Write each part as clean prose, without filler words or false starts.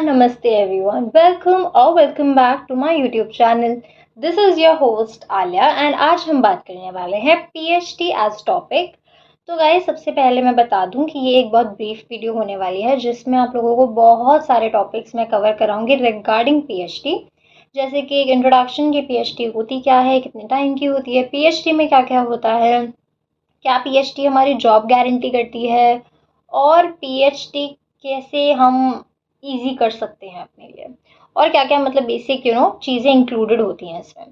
namaste everyone. Welcome back to my YouTube channel. This is your host Alia and आज हम बात करने वाले हैं PhD as टॉपिक। तो गाइस सबसे पहले मैं बता दूं कि ये एक बहुत ब्रीफ वीडियो होने वाली है जिसमें आप लोगों को बहुत सारे टॉपिक्स मैं कवर कराऊंगी रिगार्डिंग PhD। जैसे कि एक इंट्रोडक्शन की PhD होती क्या है, कितने टाइम की होती है, PhD में क्या क्या होता है, क्या PhD हमारी जॉब गारंटी करती है और PhD कैसे हम ईज़ी कर सकते हैं अपने लिए और क्या-क्या मतलब बेसिक चीज़ें इंक्लूडेड होती हैं इसमें।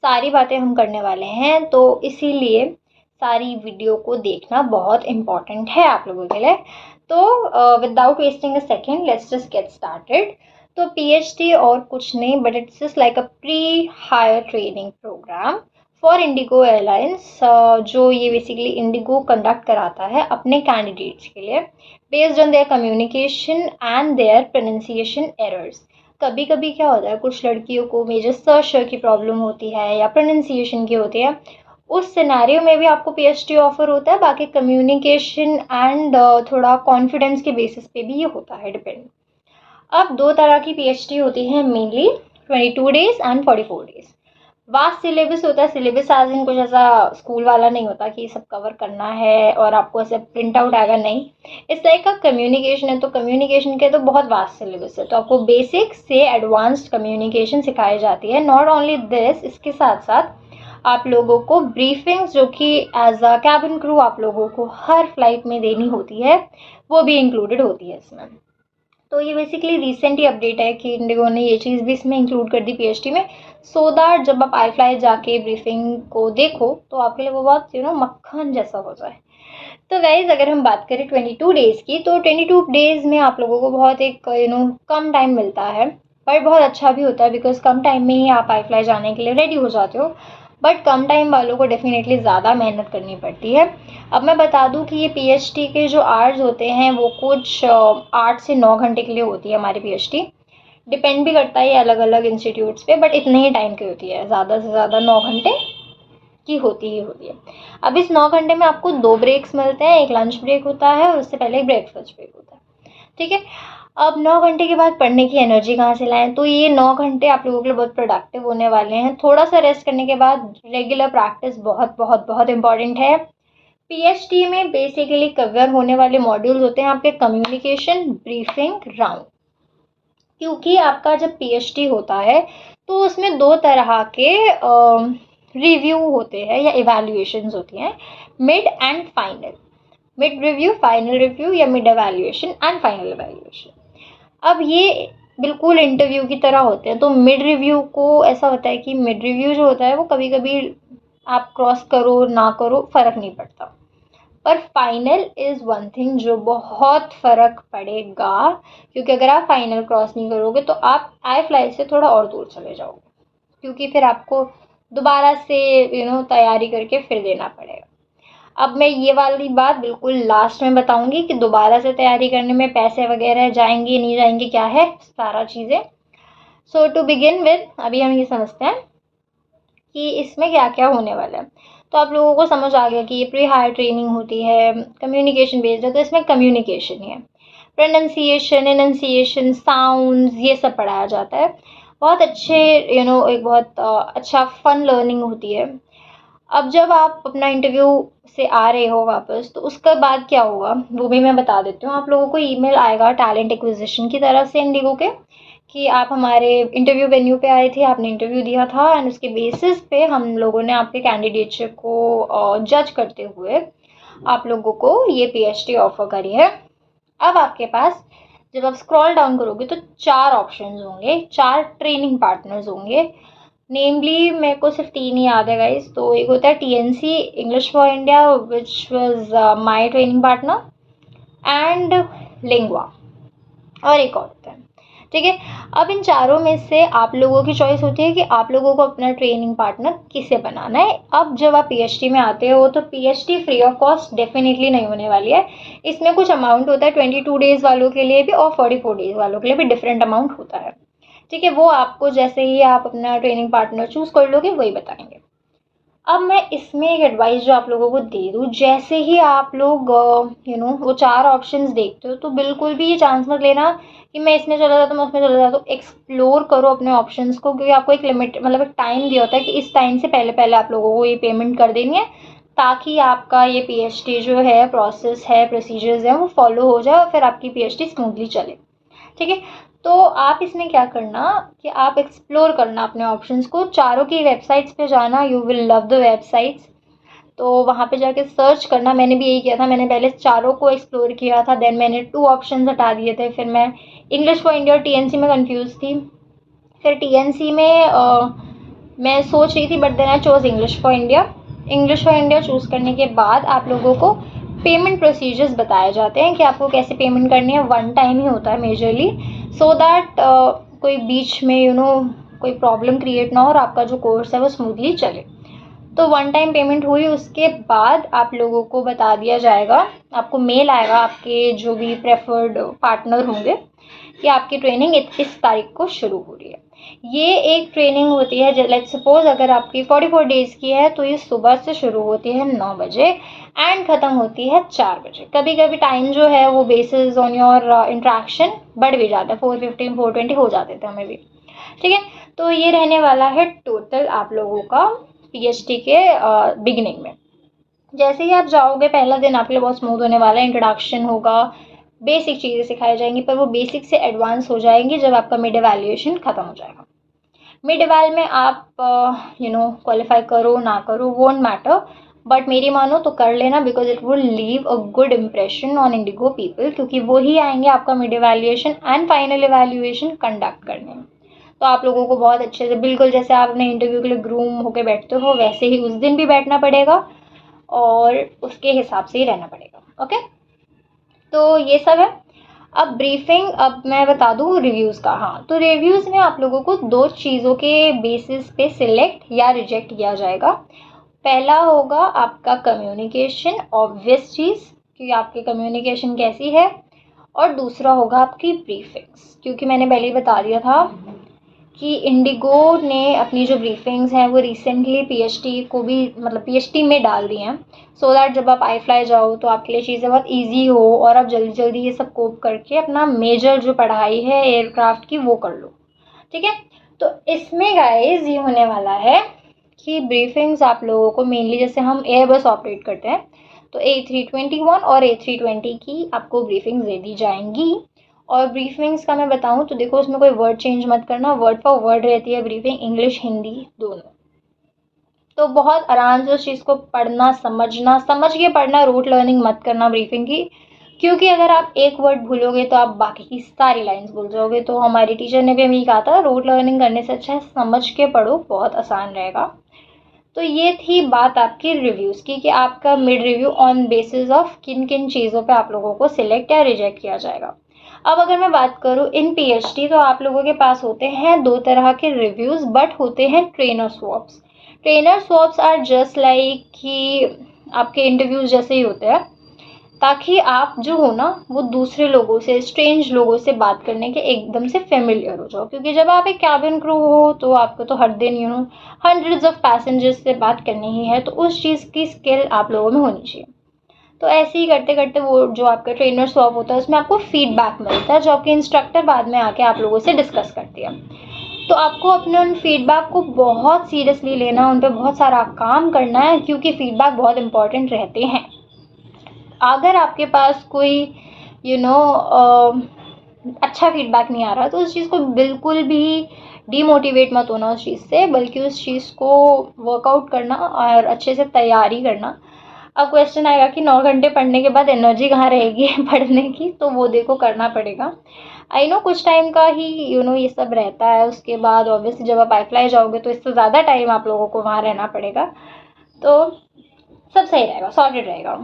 सारी बातें हम करने वाले हैं तो इसीलिए सारी वीडियो को देखना बहुत इम्पोर्टेंट है आप लोगों के लिए। तो without wasting a second let's just get started. तो PhD और कुछ नहीं but it's just like a pre hire training program for IndiGo airlines, जो ये बेसिकली इंडिगो कंडक्ट कराता है अपने कैंडिडेट्स के लिए based on their communication and their pronunciation errors. कभी कभी क्या होता है, कुछ लड़कियों को मेजर सर्च की प्रॉब्लम होती है या प्रोनाउंसिएशन की होती है, उस सिनेरियो में भी आपको PhD ऑफर होता है। बाकी कम्युनिकेशन एंड थोड़ा कॉन्फिडेंस के बेसिस पे भी ये होता है डिपेंड। अब दो तरह की PhD होती है mainly, 22 days and 44 days. Vast syllabus होता है। सिलेबस आज इन कुछ ऐसा स्कूल वाला नहीं होता कि सब कवर करना है और आपको ऐसे प्रिंट आउट आएगा, नहीं। इस लाइक का कम्युनिकेशन है तो कम्युनिकेशन के तो बहुत वास्ट सिलेबस है, तो आपको बेसिक से एडवांस्ड कम्युनिकेशन सिखाई जाती है। नॉट ओनली दिस, इसके साथ साथ आप लोगों को ब्रीफिंग्स जो कि एज अ कैबिन क्रू आप लोगों को हर फ्लाइट में देनी होती है वो भी इंक्लूडेड होती है इसमें। तो ये बेसिकली रिसेंट ही अपडेट है कि इंडिगो ने ये चीज़ भी इसमें इंक्लूड कर दी PhD में, सो दैट जब आप आई फ्लाई जाके ब्रीफिंग को देखो तो आपके लिए वो बहुत मक्खन जैसा हो जाए। तो गाइज अगर हम बात करें 22 डेज़ की, तो 22 डेज़ में आप लोगों को बहुत एक कम टाइम मिलता है, पर बहुत अच्छा भी होता है बिकॉज कम टाइम में ही आप आई फ्लाई जाने के लिए रेडी हो जाते हो। बट कम टाइम वालों को डेफिनेटली ज़्यादा मेहनत करनी पड़ती है। अब मैं बता दूं कि ये PhD के जो आवर्स होते हैं वो कुछ 8 से 9 घंटे के लिए होती है हमारी PhD। डिपेंड भी करता है ये अलग अलग इंस्टीट्यूट्स पे, बट इतने ही टाइम की होती है, ज़्यादा से ज़्यादा 9 घंटे की होती ही होती है। अब इस 9 घंटे में आपको 2 ब्रेक्स मिलते हैं, एक लंच ब्रेक होता है और उससे पहले एक ब्रेकफास्ट ब्रेक होता है, ठीक है। अब 9 घंटे के बाद पढ़ने की एनर्जी कहाँ से लाएं, तो ये 9 घंटे आप लोगों के लिए बहुत प्रोडक्टिव होने वाले हैं। थोड़ा सा रेस्ट करने के बाद रेगुलर प्रैक्टिस बहुत बहुत बहुत इंपॉर्टेंट है। PhD में बेसिकली कवर होने वाले मॉड्यूल्स होते हैं आपके कम्युनिकेशन, ब्रीफिंग, राउंड। क्योंकि आपका जब PhD होता है तो उसमें दो तरह के रिव्यू होते हैं या इवैल्यूएशंस होती हैं, mid and final. Mid review, final review या mid evaluation and final evaluation. अब ये बिल्कुल इंटरव्यू की तरह होते हैं। तो मिड रिव्यू को ऐसा होता है कि मिड रिव्यू जो होता है वो कभी कभी आप क्रॉस करो ना करो फ़र्क नहीं पड़ता, पर फाइनल इज़ वन थिंग जो बहुत फ़र्क पड़ेगा। क्योंकि अगर आप फाइनल क्रॉस नहीं करोगे तो आप आई फ्लाई से थोड़ा और दूर चले जाओगे, क्योंकि फिर आपको दोबारा से तैयारी करके फिर देना पड़ेगा। अब मैं ये वाली बात बिल्कुल लास्ट में बताऊंगी कि दोबारा से तैयारी करने में पैसे वगैरह जाएंगे नहीं जाएंगे, क्या है सारा चीज़ें। सो टू बिगिन विद, अभी हम ये समझते हैं कि इसमें क्या क्या होने वाला है। तो आप लोगों को समझ आ गया कि ये प्री हायर ट्रेनिंग होती है, कम्युनिकेशन बेस्ड है, तो इसमें कम्युनिकेशन ही है। प्रोनाउंसिएशन, इनंसिएशन, साउंड्स, ये सब पढ़ाया जाता है। बहुत अच्छे एक बहुत अच्छा फन लर्निंग होती है। अब जब आप अपना इंटरव्यू से आ रहे हो वापस, तो उसके बाद क्या होगा वो भी मैं बता देती हूँ। आप लोगों को ईमेल आएगा टैलेंट एक्विजिशन की तरफ से इंडिगो के, कि आप हमारे इंटरव्यू वेन्यू पे आए थे, आपने इंटरव्यू दिया था एंड उसके बेसिस पे हम लोगों ने आपके कैंडिडेटशिप को जज करते हुए आप लोगों को ये PhD ऑफर करी है। अब आपके पास जब आप स्क्रॉल डाउन करोगे तो 4 ऑप्शंस होंगे, 4 ट्रेनिंग पार्टनर्स होंगे। नेमली मेरे को सिर्फ 3 ही याद है गाइस। तो एक होता है TNC, English for India, which was my training partner, and lingua, और एक और होता है, ठीक है। अब इन चारों में से आप लोगों की चॉइस होती है कि आप लोगों को अपना ट्रेनिंग पार्टनर किसे बनाना है। अब जब आप PhD में आते हो तो PhD free of cost definitely नहीं होने वाली है। इसमें कुछ अमाउंट होता है 22 डेज वालों के लिए भी और 44 डेज वालों के लिए भी डिफरेंट अमाउंट होता है, ठीक है। वो आपको जैसे ही आप अपना ट्रेनिंग पार्टनर चूज़ कर लोगे वही बताएंगे। अब मैं इसमें एक एडवाइस जो आप लोगों को दे दूँ, जैसे ही आप लोग वो 4 ऑप्शंस देखते हो तो बिल्कुल भी ये चांस मत लेना कि मैं इसमें चला जाता हूँ, मैं उसमें चला जाता हूँ। एक्सप्लोर करो अपने ऑप्शंस को, क्योंकि आपको एक लिमिट मतलब एक टाइम दिया होता है कि इस टाइम से पहले-पहले आप लोगों को ये पेमेंट कर देनी है, ताकि आपका ये पीएचडी जो है, प्रोसेस है, प्रोसीजर्स हैं, वो फॉलो हो जाए और फिर आपकी पीएचडी स्मूथली चले। ठीक है? तो आप इसमें क्या करना कि आप एक्सप्लोर करना अपने ऑप्शंस को, चारों की वेबसाइट्स पे जाना, you will love the websites. तो वहाँ पे जाके सर्च करना, मैंने भी यही किया था, मैंने पहले चारों को एक्सप्लोर किया था, देन मैंने 2 ऑप्शंस हटा दिए थे, फिर मैं इंग्लिश फॉर इंडिया और टीएनसी में कन्फ्यूज़ थी। फिर टीएनसी में मैं सोच रही थी, but then I chose English for India. English for India choose करने के बाद आप लोगों को पेमेंट प्रोसीजर्स बताए जाते हैं कि आपको कैसे पेमेंट करनी है। वन टाइम ही होता है मेजरली, सो दैट कोई बीच में कोई प्रॉब्लम क्रिएट ना हो और आपका जो कोर्स है वो स्मूथली चले। तो वन टाइम पेमेंट हुई, उसके बाद आप लोगों को बता दिया जाएगा, आपको मेल आएगा आपके जो भी प्रेफर्ड पार्टनर होंगे कि आपकी ट्रेनिंग इस तारीख को शुरू हो रही है। ये एक ट्रेनिंग होती है, लेट्स सपोज अगर आपकी 44 डेज़ की है तो ये सुबह से शुरू होती है 9 बजे एंड ख़त्म होती है 4 बजे। कभी कभी टाइम जो है वो बेसिस ऑन योर इंट्रैक्शन बढ़ भी जाता है, 4:15 4:20 हो जाते थे हमें भी। ठीक है? तो ये रहने वाला है टोटल आप लोगों का पीएचडी के बिगिनिंग में। जैसे ही आप जाओगे, पहला दिन आपके लिए बहुत स्मूथ होने वाला है, इंट्रोडक्शन होगा, बेसिक चीज़ें सिखाई जाएंगी, पर वो बेसिक से एडवांस हो जाएंगी जब आपका मिड एवैल्यूएशन ख़त्म हो जाएगा। मिड एवैल में आप क्वालिफाई करो ना करो वोंट मैटर, बट मेरी मानो तो कर लेना, because it will leave a good impression on Indigo people, क्योंकि वो ही आएंगे आपका mid evaluation and final evaluation conduct करने में। तो आप लोगों को बहुत अच्छे से, बिल्कुल जैसे आप अपने इंटरव्यू के लिए ग्रूम होके बैठते हो, वैसे ही उस दिन भी बैठना पड़ेगा और उसके हिसाब से ही रहना पड़ेगा। ओके? तो ये सब है। अब ब्रीफिंग, अब मैं बता दूँ रिव्यूज़ का। हाँ, तो रिव्यूज़ में आप लोगों को 2 चीज़ों के बेसिस पे सिलेक्ट या रिजेक्ट किया जाएगा। पहला होगा आपका कम्युनिकेशन, ऑब्वियस चीज़, कि आपकी कम्युनिकेशन कैसी है, और दूसरा होगा आपकी ब्रीफिंग्स, क्योंकि मैंने पहले ही बता दिया था कि इंडिगो ने अपनी जो ब्रीफिंग्स हैं वो रिसेंटली पीएचडी को भी, मतलब पीएचडी में डाल दी हैं, सो दैट जब आप आई फ्लाई जाओ तो आपके लिए चीज़ें बहुत इजी हो और आप जल्दी जल्दी ये सब कोप करके अपना मेजर जो पढ़ाई है एयरक्राफ्ट की वो कर लो। ठीक है? तो इसमें गाइस ये होने वाला है कि ब्रीफिंग्स आप लोगों को मेनली, जैसे हम एयरबस ऑपरेट करते हैं, तो A321 और A320 की आपको ब्रीफिंग्स दे दी जाएंगी। और ब्रीफिंग्स का मैं बताऊं तो देखो, उसमें कोई वर्ड चेंज मत करना, वर्ड फॉर वर्ड रहती है ब्रीफिंग, इंग्लिश हिंदी दोनों। तो बहुत आराम से उस चीज़ को पढ़ना, समझना, समझ के पढ़ना, रूट लर्निंग मत करना ब्रीफिंग की, क्योंकि अगर आप एक वर्ड भूलोगे तो आप बाकी की सारी लाइंस भूल जाओगे। तो हमारी टीचर ने भी हमें कहा था, रूट लर्निंग करने से अच्छा है समझ के पढ़ो, बहुत आसान रहेगा। तो ये थी बात आपकी रिव्यूज़ की कि आपका mid review on basis of kin किन चीज़ों पे आप लोगों को सिलेक्ट या रिजेक्ट किया जाएगा। अब अगर मैं बात करूँ इन पीएचडी, तो आप लोगों के पास होते हैं 2 तरह के रिव्यूज़, बट होते हैं trainer swaps. Trainer swaps are just like कि आपके इंटरव्यूज़ जैसे ही होते हैं, ताकि आप जो हो ना वो दूसरे लोगों से, स्ट्रेंज लोगों से बात करने के एकदम से फेमिलियर हो जाओ, क्योंकि जब आप एक कैबिन क्रू हो तो आपको तो हर दिन हंड्रेड्स ऑफ पैसेंजर्स से बात करनी ही है, तो उस चीज़ की स्किल आप लोगों में होनी चाहिए। तो ऐसे ही करते करते वो जो आपका ट्रेनर स्वॉप होता है उसमें आपको फीडबैक मिलता है, जो आपके इंस्ट्रक्टर बाद में आके आप लोगों से डिस्कस करती है। तो आपको अपने उन फीडबैक को बहुत सीरियसली लेना, उन पर बहुत सारा काम करना है, क्योंकि फीडबैक बहुत इंपॉर्टेंट रहते हैं। अगर आपके पास कोई अच्छा फीडबैक नहीं आ रहा, तो उस चीज़ को बिल्कुल भी डीमोटिवेट मत होना उस चीज़ से, बल्कि उस चीज़ को वर्कआउट करना और अच्छे से तैयारी करना। अब क्वेश्चन आएगा कि 9 घंटे पढ़ने के बाद एनर्जी कहाँ रहेगी पढ़ने की, तो वो देखो करना पड़ेगा। आई नो कुछ टाइम का ही ये सब रहता है, उसके बाद ऑब्वियसली जब आप आई फ्लाई जाओगे तो इससे ज़्यादा टाइम आप लोगों को वहाँ रहना पड़ेगा, तो सब सही रहेगा, सॉर्टेड रहेगा।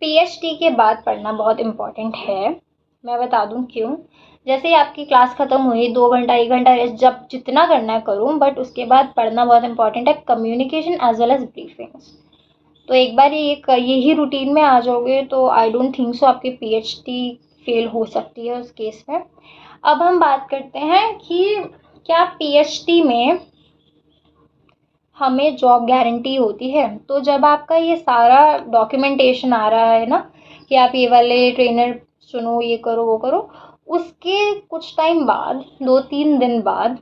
पीएचडी के बाद पढ़ना बहुत इम्पॉर्टेंट है, मैं बता दूं क्यों। जैसे ही आपकी क्लास ख़त्म हुई, 2 घंटा 1 घंटा रेस्ट जब जितना करना है करूँ, बट उसके बाद पढ़ना बहुत इंपॉर्टेंट है, communication as well as briefings. तो एक बार यही रूटीन में आ जाओगे तो आई डोंट थिंक सो आपकी पीएचडी फेल हो सकती है उस केस में। अब हम बात करते हैं कि क्या पीएचडी में हमें जॉब गारंटी होती है। तो जब आपका ये सारा डॉक्यूमेंटेशन आ रहा है ना कि आप ये वाले ट्रेनर चुनो, ये करो, वो करो, उसके कुछ टाइम बाद, 2-3 दिन बाद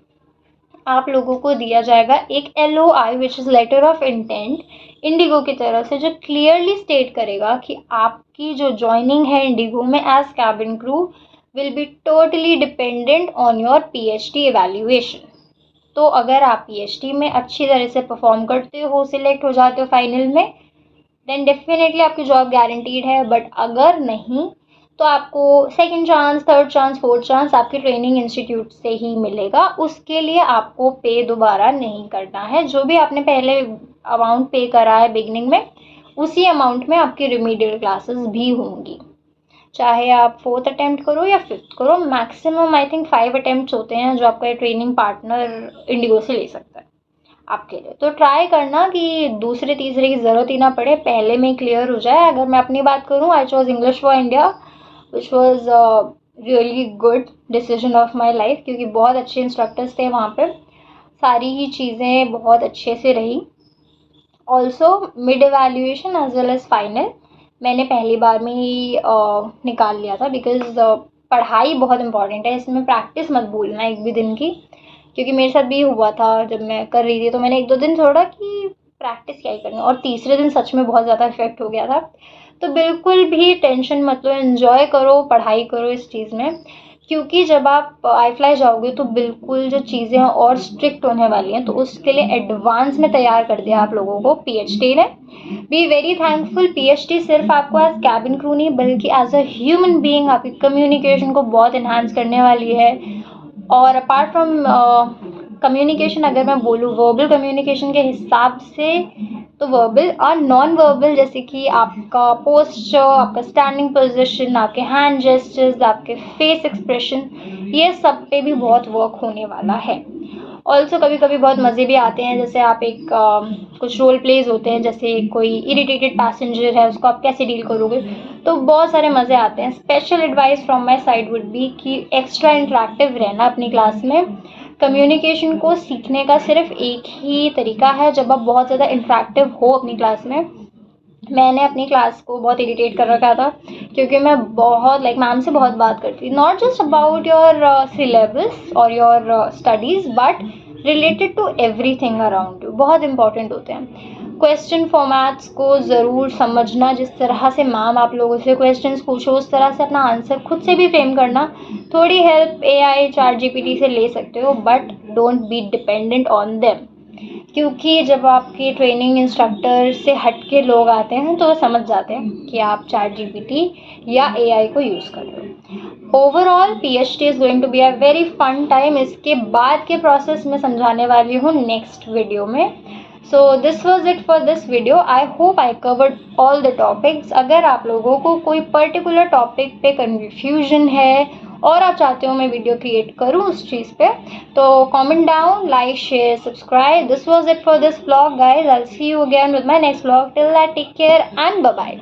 आप लोगों को दिया जाएगा एक LOI which is letter of intent IndiGo की तरफ से, जो क्लियरली स्टेट करेगा कि आपकी जो जॉइनिंग है इंडिगो में as cabin crew will be totally dependent on your PhD evaluation. तो अगर आप PhD में अच्छी तरह से परफॉर्म करते हो, सिलेक्ट हो जाते हो फाइनल में, देन डेफिनेटली आपकी जॉब गारंटीड है। बट अगर नहीं, तो आपको second chance, third chance, fourth chance आपके ट्रेनिंग इंस्टीट्यूट से ही मिलेगा। उसके लिए आपको पे दोबारा नहीं करना है। जो भी आपने पहले अमाउंट पे करा है बिगनिंग में, उसी अमाउंट में आपकी रिमीडियल क्लासेस भी होंगी, चाहे आप 4th अटेम्प्ट करो या 5th करो। मैक्सिमम आई थिंक 5 अटेम्प्ट होते हैं जो आपका ट्रेनिंग पार्टनर इंडिगो से ले सकता है आपके लिए। तो ट्राई करना कि दूसरे तीसरे की ज़रूरत ही ना पड़े, पहले में क्लियर हो जाए। अगर मैं अपनी बात करूँ, I chose English for India which was really good decision of my life, क्योंकि बहुत अच्छे इंस्ट्रक्टर्स थे वहाँ पर, सारी ही चीज़ें बहुत अच्छे से रही। Also mid evaluation as well as final मैंने पहली बार में ही निकाल लिया था, बिकॉज पढ़ाई बहुत इंपॉर्टेंट है, इसमें प्रैक्टिस मत भूलना एक भी दिन की। क्योंकि मेरे साथ भी हुआ था, जब मैं कर रही थी तो मैंने 1-2 दिन छोड़ा कि प्रैक्टिस क्या ही करनी, और तीसरे दिन सच में बहुत ज़्यादा इफेक्ट हो गया था। तो बिल्कुल भी टेंशन मत लो, एंजॉय करो, पढ़ाई करो इस चीज़ में। क्योंकि जब आप आई जाओगे तो बिल्कुल जो चीज़ें हैं और स्ट्रिक्ट होने वाली हैं, तो उसके लिए एडवांस में तैयार कर दिया आप लोगों को PhD ने। बी वेरी थैंकफुल, PhD सिर्फ आपको एज कैबिन क्रू नहीं बल्कि एज अ ह्यूमन बीइंग आपकी कम्युनिकेशन को बहुत इन्हांस करने वाली है। और अपार्ट फ्रॉम कम्युनिकेशन, अगर मैं बोलूँ वर्बल कम्युनिकेशन के हिसाब से, तो वर्बल और नॉन वर्बल, जैसे कि आपका पोस्चर, आपका स्टैंडिंग पोजीशन, आपके हैंड जेस्चर्स, आपके फेस एक्सप्रेशन, ये सब पे भी बहुत वर्क होने वाला है। ऑल्सो कभी कभी बहुत मज़े भी आते हैं, जैसे आप कुछ रोल प्लेज होते हैं, जैसे कोई इरिटेटेड पैसेंजर है उसको आप कैसे डील करोगे, तो बहुत सारे मज़े आते हैं। Special advice from my side would be कि एक्स्ट्रा इंटरेक्टिव रहना अपनी क्लास में। कम्युनिकेशन को सीखने का सिर्फ एक ही तरीका है, जब आप बहुत ज़्यादा इंटरेक्टिव हो अपनी क्लास में। मैंने अपनी क्लास को बहुत इरिटेट कर रखा था, क्योंकि मैं बहुत मैम से बहुत बात करती, not just about your syllabus और your studies, but related to everything around you, बहुत इंपॉर्टेंट होते हैं। क्वेश्चन फॉर्मेट्स को ज़रूर समझना, जिस तरह से मैम आप लोगों से क्वेश्चंस पूछो उस तरह से अपना आंसर खुद से भी फ्रेम करना। थोड़ी हेल्प AI ChatGPT से ले सकते हो, but don't be dependent on them, क्योंकि जब आपके ट्रेनिंग इंस्ट्रक्टर से हट के लोग आते हैं तो वो समझ जाते हैं कि आप ChatGPT या AI को यूज़ कर रहे हो। Overall PhD is going to be a very fun time. इसके बाद के प्रोसेस में समझाने वाली हूँ नेक्स्ट वीडियो में। So this was it for this video. I hope I covered all the topics. अगर आप लोगों को कोई पर्टिकुलर टॉपिक पे कन्फ्यूजन है और आप चाहते हो मैं वीडियो क्रिएट करूँ उस चीज़ पे, तो comment down, like, share, subscribe. This was it for this vlog, guys. I'll see you again with my next vlog. Till that, take care and bye bye.